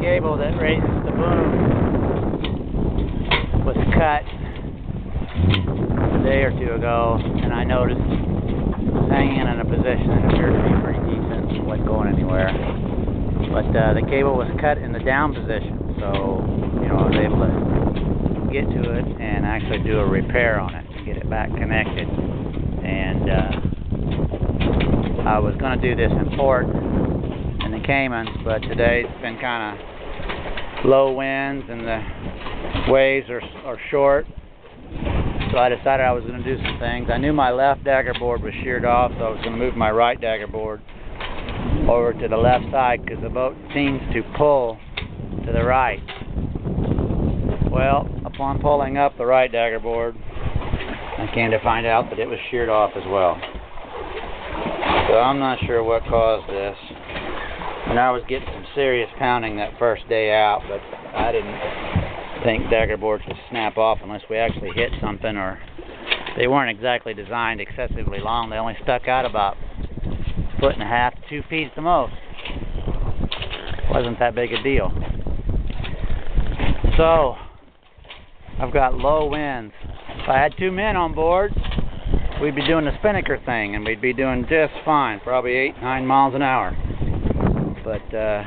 cable that raises the boom was cut a day or two ago, and I noticed it was hanging in a position that appeared to be pretty decent and wasn't going anywhere. But the cable was cut in the down position, so I was able to get to it and actually do a repair on it and get it back connected. And I was going to do this in port in the Caymans, but today it's been kind of low winds and the waves are short, so I decided I was going to do some things. I knew my left dagger board was sheared off, so I was going to move my right dagger board over to the left side because the boat seems to pull to the right. Well, upon pulling up the right dagger board, I came to find out that it was sheared off as well. So I'm not sure what caused this. And I was getting some serious pounding that first day out, but I didn't think dagger boards would snap off unless we actually hit something, or they weren't exactly designed excessively long. They only stuck out about 1.5 to 2 feet at the most. Wasn't that big a deal. So I've got low winds. If I had 2 men on board, we'd be doing the spinnaker thing, and we'd be doing just fine, probably 8-9 miles an hour. But I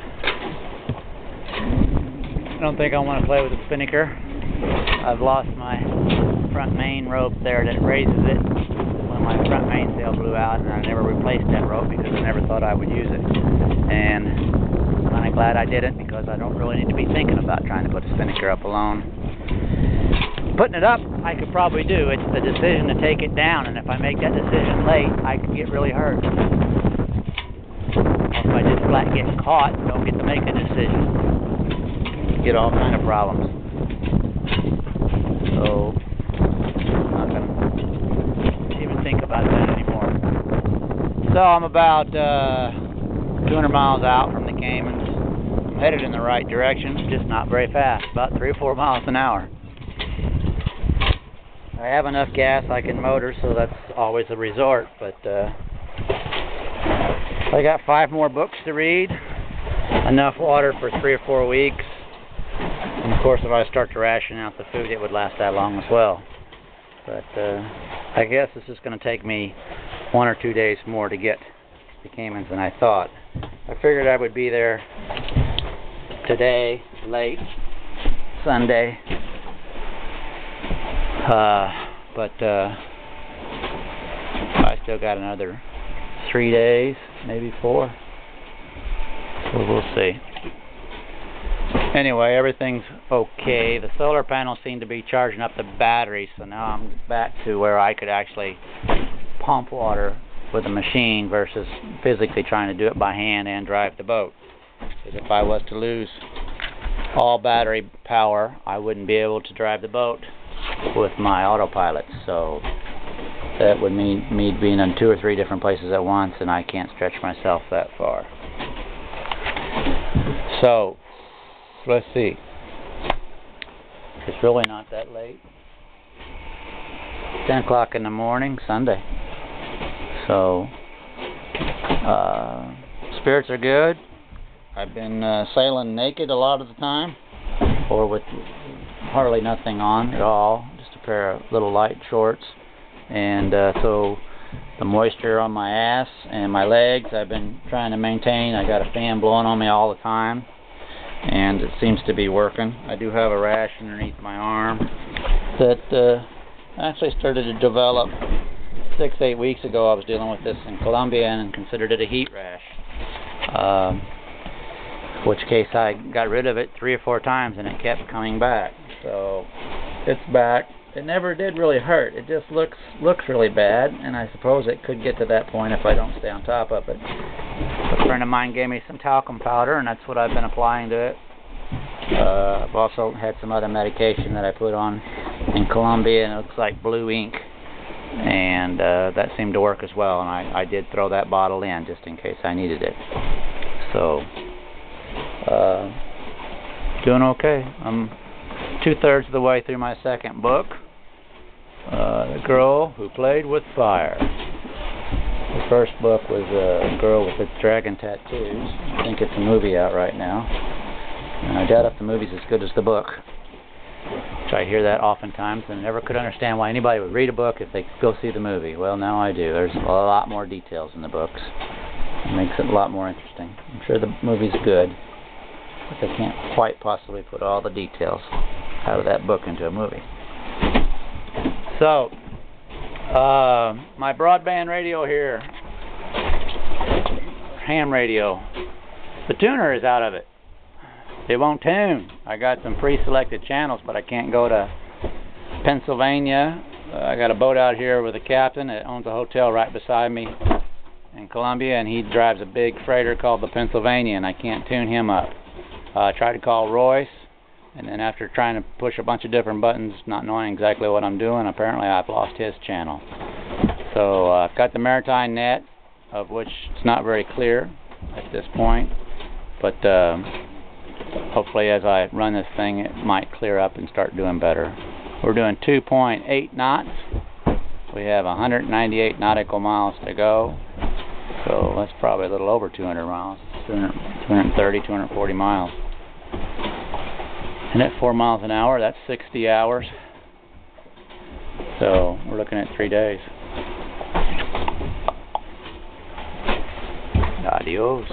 don't think I want to play with the spinnaker. I've lost my front main rope there that raises it. When my front mainsail blew out, and I never replaced that rope because I never thought I would use it. And I'm kind of glad I didn't, because I don't really need to be thinking about trying to put a spinnaker up alone. Putting it up, I could probably do. It's the decision to take it down, and if I make that decision late, I could get really hurt. Or if I just flat get caught and don't get to make a decision, get all kind of problems. So I'm not going to even think about that anymore. So I'm about 200 miles out from the Caymans. I'm headed in the right direction, just not very fast, about 3 or 4 miles an hour. I have enough gas I can motor, so that's always a resort, but I got 5 more books to read, enough water for 3 or 4 weeks, and of course if I start to ration out the food, it would last that long as well. But I guess this is going to take me 1 or 2 days more to get to Caymans than I thought. I figured I would be there today, late Sunday. But I still got another 3 days, maybe 4. So we'll see. Anyway, everything's okay. The solar panels seem to be charging up the battery, so now I'm back to where I could actually pump water with a machine versus physically trying to do it by hand and drive the boat. Because if I was to lose all battery power, I wouldn't be able to drive the boat with my autopilot, so that would mean me being in 2 or 3 different places at once, and I can't stretch myself that far. So let's see. It's really not that late. 10 o'clock in the morning, Sunday. So spirits are good. I've been sailing naked a lot of the time, or with hardly nothing on at all, just a pair of little light shorts. And so the moisture on my ass and my legs I've been trying to maintain. I got a fan blowing on me all the time, and it seems to be working. I do have a rash underneath my arm that actually started to develop 6-8 weeks ago. I was dealing with this in Colombia and considered it a heat rash. In which case I got rid of it 3 or 4 times and it kept coming back. So it's back. It never did really hurt. It just looks really bad, and I suppose it could get to that point if I don't stay on top of it. A friend of mine gave me some talcum powder, and that's what I've been applying to it. I've also had some other medication that I put on in Colombia, and it looks like blue ink, and that seemed to work as well, and I did throw that bottle in just in case I needed it. So doing okay. I'm 2/3 of the way through my second book, The Girl Who Played with Fire. The first book was A Girl with Its Dragon Tattoos. I think it's a movie out right now. And I doubt if the movie's as good as the book. Which I hear that oftentimes, and I never could understand why anybody would read a book if they could go see the movie. Well, now I do. There's a lot more details in the books. It makes it a lot more interesting. I'm sure the movie's good, but they can't quite possibly put all the details out of that book into a movie. So, my broadband radio here, ham radio, the tuner is out of it. It won't tune. I got some pre-selected channels, but I can't go to Pennsylvania. I got a boat out here with a captain that owns a hotel right beside me in Colombia, and he drives a big freighter called the Pennsylvania, and I can't tune him up. I tried to call Royce, and then after trying to push a bunch of different buttons, not knowing exactly what I'm doing, apparently I've lost his channel. So I've got the Maritime Net, of which it's not very clear at this point, but hopefully as I run this thing it might clear up and start doing better. We're doing 2.8 knots. We have 198 nautical miles to go. So that's probably a little over 200 miles. 230, 240 miles. And at 4 miles an hour, that's 60 hours. So we're looking at 3 days. Adios.